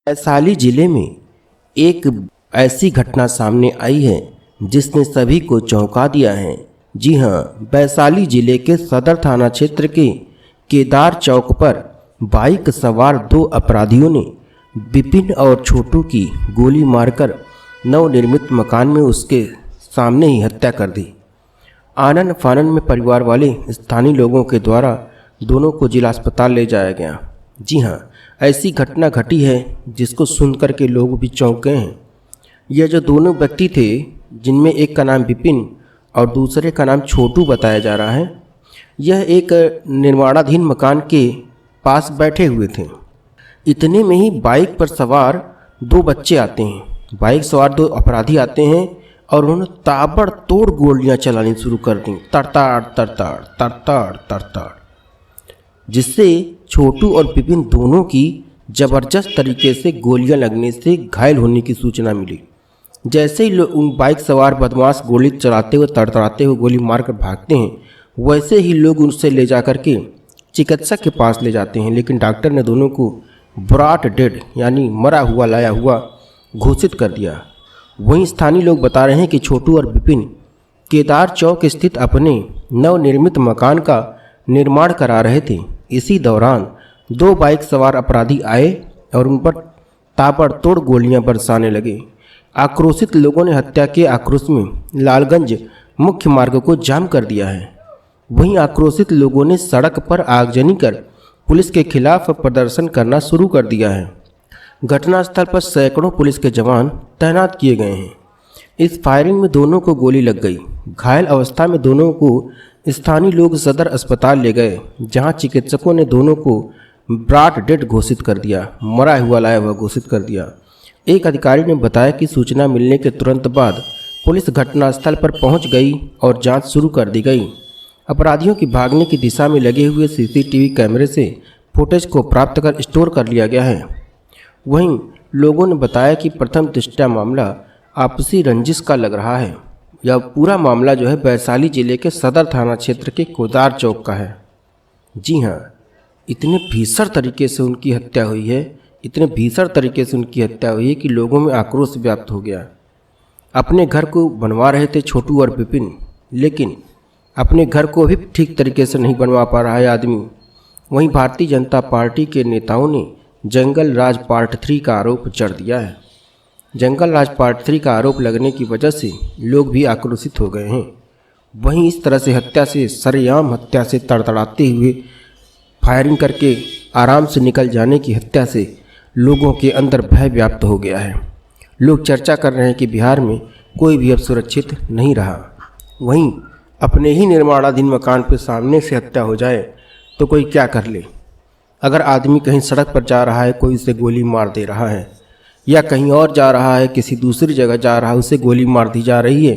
वैशाली जिले में एक ऐसी घटना सामने आई है जिसने सभी को चौंका दिया है। जी हां, वैशाली जिले के सदर थाना क्षेत्र के केदार चौक पर बाइक सवार दो अपराधियों ने विपिन और छोटू की गोली मारकर नवनिर्मित मकान में उसके सामने ही हत्या कर दी। आनन फानन में परिवार वाले स्थानीय लोगों के द्वारा दोनों को जिला अस्पताल ले जाया गया। जी हां, ऐसी घटना घटी है जिसको सुनकर के लोग भी चौंक गए हैं। यह जो दोनों व्यक्ति थे, जिनमें एक का नाम विपिन और दूसरे का नाम छोटू बताया जा रहा है, यह एक निर्माणाधीन मकान के पास बैठे हुए थे। इतने में ही बाइक पर सवार दो बच्चे आते हैं। बाइक सवार दो अपराधी आते हैं और उन्होंने ताबड़तोड़ गोलियां चलानी शुरू कर दी, तरताड़ तरताड़ तरताड़ तरताड़, जिससे छोटू और विपिन दोनों की जबरदस्त तरीके से गोलियां लगने से घायल होने की सूचना मिली। जैसे ही उन बाइक सवार बदमाश गोली चलाते हुए तड़तड़ाते हुए गोली मारकर भागते हैं, वैसे ही लोग उनसे ले जाकर के चिकित्सक के पास ले जाते हैं, लेकिन डॉक्टर ने दोनों को ब्रॉट डेड यानी मरा हुआ लाया हुआ घोषित कर दिया। वहीं स्थानीय लोग बता रहे हैं कि छोटू और विपिन केदार चौक स्थित अपने नवनिर्मित मकान का निर्माण करा रहे थे। इसी दौरान दो बाइक सवार अपराधी आए और उन पर ताबड़तोड़ गोलियां बरसाने लगे। आक्रोशित लोगों ने हत्या के आक्रोश में लालगंज मुख्य मार्ग को जाम कर दिया है। वहीं आक्रोशित लोगों ने सड़क पर आगजनी कर पुलिस के खिलाफ प्रदर्शन करना शुरू कर दिया है। घटनास्थल पर सैकड़ों पुलिस के जवान तैनात किए गए हैं। इस फायरिंग में दोनों को गोली लग गई। घायल अवस्था में दोनों को स्थानीय लोग सदर अस्पताल ले गए, जहां चिकित्सकों ने दोनों को ब्रॉट डेड घोषित कर दिया, मरा हुआ लाया हुआ घोषित कर दिया। एक अधिकारी ने बताया कि सूचना मिलने के तुरंत बाद पुलिस घटनास्थल पर पहुंच गई और जांच शुरू कर दी गई। अपराधियों की भागने की दिशा में लगे हुए सीसीटीवी कैमरे से फुटेज को प्राप्त कर स्टोर कर लिया गया है। वहीं लोगों ने बताया कि प्रथम दृष्टया मामला आपसी रंजिश का लग रहा है। यह पूरा मामला जो है वैशाली जिले के सदर थाना क्षेत्र के केदार चौक का है। जी हाँ, इतने भीषण तरीके से उनकी हत्या हुई है, इतने भीषण तरीके से उनकी हत्या हुई है कि लोगों में आक्रोश व्याप्त हो गया। अपने घर को बनवा रहे थे छोटू और विपिन, लेकिन अपने घर को भी ठीक तरीके से नहीं बनवा पा रहा है आदमी। वहीं भारतीय जनता पार्टी के नेताओं ने जंगल राज पार्ट 3 का आरोप जड़ दिया है। जंगल राज पार्ट 3 का आरोप लगने की वजह से लोग भी आक्रोशित हो गए हैं। वहीं इस तरह से हत्या से, सरेआम हत्या से, तड़तड़ाते हुए फायरिंग करके आराम से निकल जाने की हत्या से लोगों के अंदर भय व्याप्त हो गया है। लोग चर्चा कर रहे हैं कि बिहार में कोई भी अब सुरक्षित नहीं रहा। वहीं अपने ही निर्माणाधीन मकान पे सामने से हत्या हो जाए तो कोई क्या कर ले। अगर आदमी कहीं सड़क पर जा रहा है, कोई उसे गोली मार दे रहा है, या कहीं और जा रहा है, किसी दूसरी जगह जा रहा है, उसे गोली मार दी जा रही है,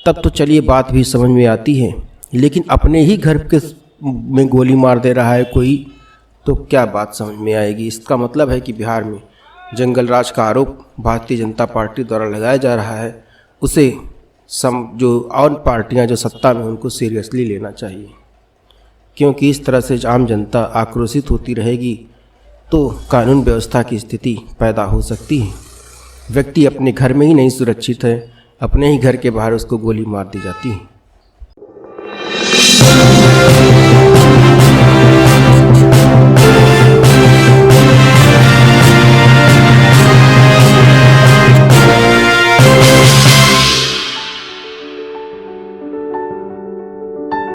तब तो चलिए बात भी समझ में आती है। लेकिन अपने ही घर के में गोली मार दे रहा है कोई, तो क्या बात समझ में आएगी। इसका मतलब है कि बिहार में जंगल राज का आरोप भारतीय जनता पार्टी द्वारा लगाया जा रहा है, उसे जो और पार्टियां जो सत्ता में, उनको सीरियसली लेना चाहिए। क्योंकि इस तरह से आम जनता आक्रोशित होती रहेगी तो कानून व्यवस्था की स्थिति पैदा हो सकती है। व्यक्ति अपने घर में ही नहीं सुरक्षित है, अपने ही घर के बाहर उसको गोली मार दी जाती है।